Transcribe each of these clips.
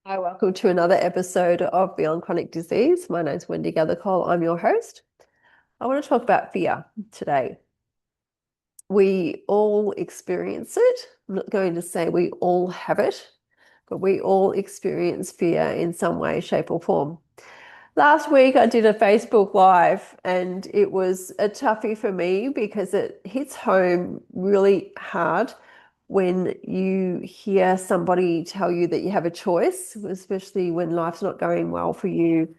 Hi, welcome to another episode of Beyond Chronic Disease. My name's Wendy Gathercole. I'm your host. I want to talk about fear today. We all experience it. I'm not going to say we all have it, but we all experience fear in some way, shape, or form. Last week, I did a Facebook Live, and it was a toughie for me because it hits home really hard when you hear somebody tell you that you have a choice, especially when life's not going well for you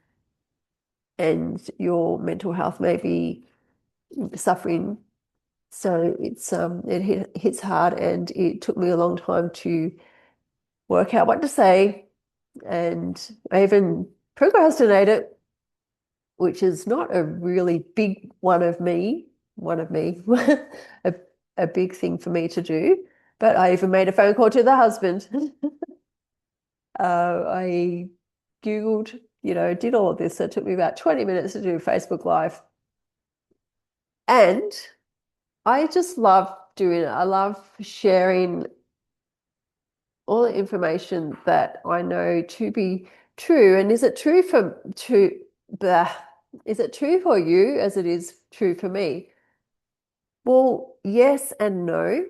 and your mental health may be suffering. So it hits hard, and it took me a long time to work out what to say, and I even procrastinated, which is not a really big a, a big thing for me to do. But I even made a phone call to the husband. I Googled, did all of this. So it took me about 20 minutes to do a Facebook Live. And I just love doing it. I love sharing all the information that I know to be true. And is it true is it true for you as it is true for me? Well, yes and no.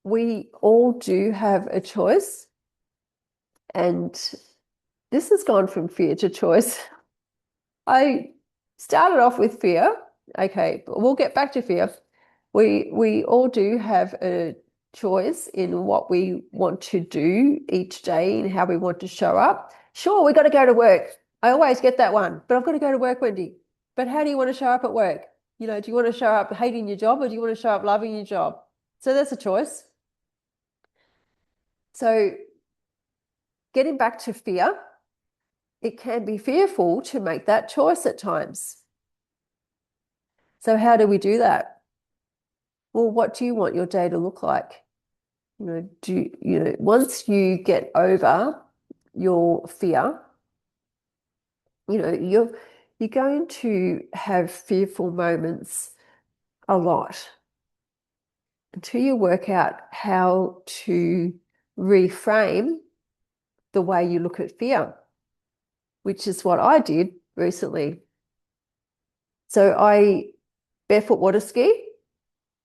We all do have a choice. And this has gone from fear to choice. I started off with fear. Okay, but we'll get back to fear. We all do have a choice in what we want to do each day and how we want to show up. Sure, we got to go to work. I always get that one, but I've got to go to work, Wendy. But how do you want to show up at work? Do you want to show up hating your job or do you want to show up loving your job? So that's a choice. So getting back to fear, it can be fearful to make that choice at times. So how do we do that? Well, what do you want your day to look like? Once you get over your fear, you're going to have fearful moments a lot until you work out how to reframe the way you look at fear, which is what I did recently. So I barefoot water ski,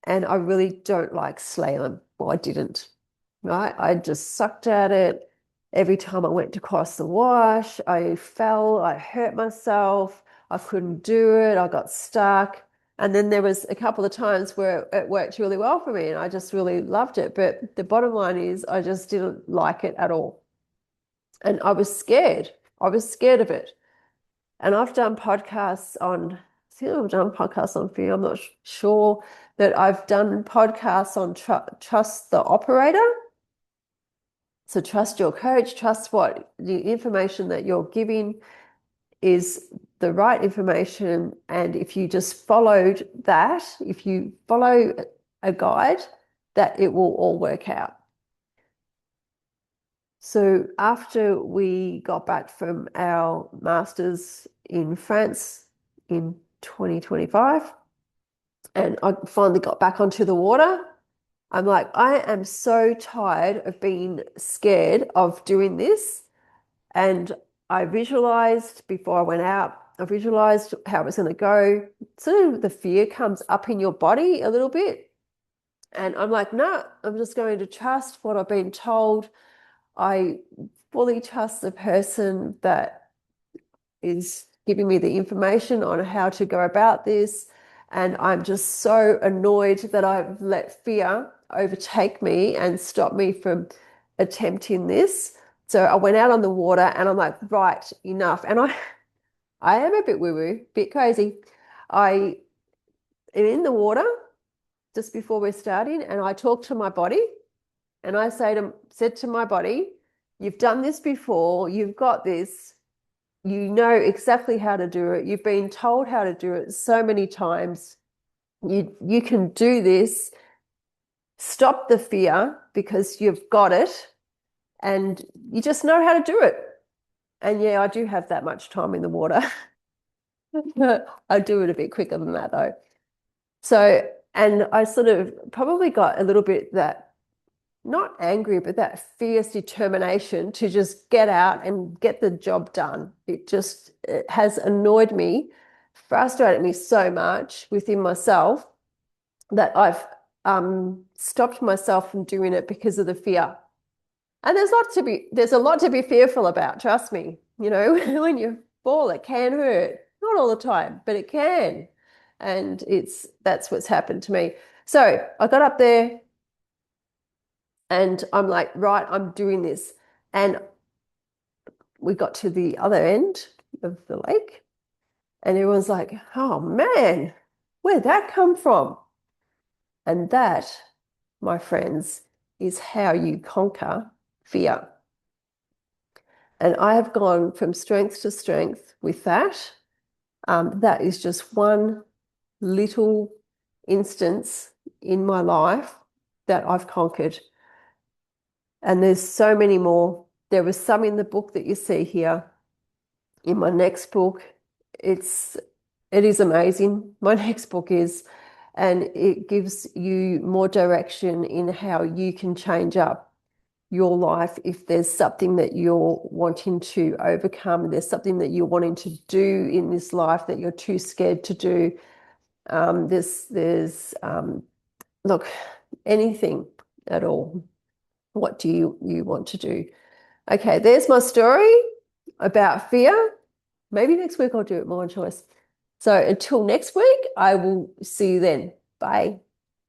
and I really don't like slalom. Well, I didn't, right? I just sucked at it. Every time I went to cross the wash, I fell, I hurt myself, I couldn't do it, I got stuck. And then there was a couple of times where it worked really well for me and I just really loved it. But the bottom line is I just didn't like it at all. And I was scared. I was scared of it. And I've done podcasts on, I think I've done podcasts on fear. I'm not sure that I've done podcasts on trust the operator. So trust your coach, trust what the information that you're giving is the right information. And if you just followed that, if you follow a guide, that it will all work out. So after we got back from our masters in France in 2025, and I finally got back onto the water, I'm like, I am so tired of being scared of doing this. And I visualized before I went out, I visualized how it was going to go. Sort of the fear comes up in your body a little bit. And I'm like, no, I'm just going to trust what I've been told. I fully trust the person that is giving me the information on how to go about this. And I'm just so annoyed that I've let fear overtake me and stop me from attempting this. So I went out on the water and I'm like, right, enough. And I am a bit woo-woo, a bit crazy. I am in the water just before we're starting and I talk to my body and I said to my body, you've done this before, you've got this. You know exactly how to do it. You've been told how to do it so many times. You can do this. Stop the fear because you've got it and you just know how to do it. And yeah, I do have that much time in the water. I do it a bit quicker than that though. So, and I sort of probably got a little bit that not angry, but that fierce determination to just get out and get the job done. It has annoyed me, frustrated me so much within myself that I've stopped myself from doing it because of the fear. And there's a lot to be fearful about, trust me. You know, when you fall, it can hurt. Not all the time, but it can. And that's what's happened to me. So I got up there and I'm like, right, I'm doing this. And we got to the other end of the lake, and everyone's like, oh man, where'd that come from? And that, my friends, is how you conquer fear. And I have gone from strength to strength with that. That is just one little instance in my life that I've conquered. And there's so many more. There was some in the book that you see here. In my next book, it is amazing. My next book is, and it gives you more direction in how you can change up your life if there's something that you're wanting to overcome, there's something that you're wanting to do in this life that you're too scared to do. Look, anything at all. What do you want to do? Okay, there's my story about fear. Maybe next week I'll do it more on choice. So until next week, I will see you then. Bye.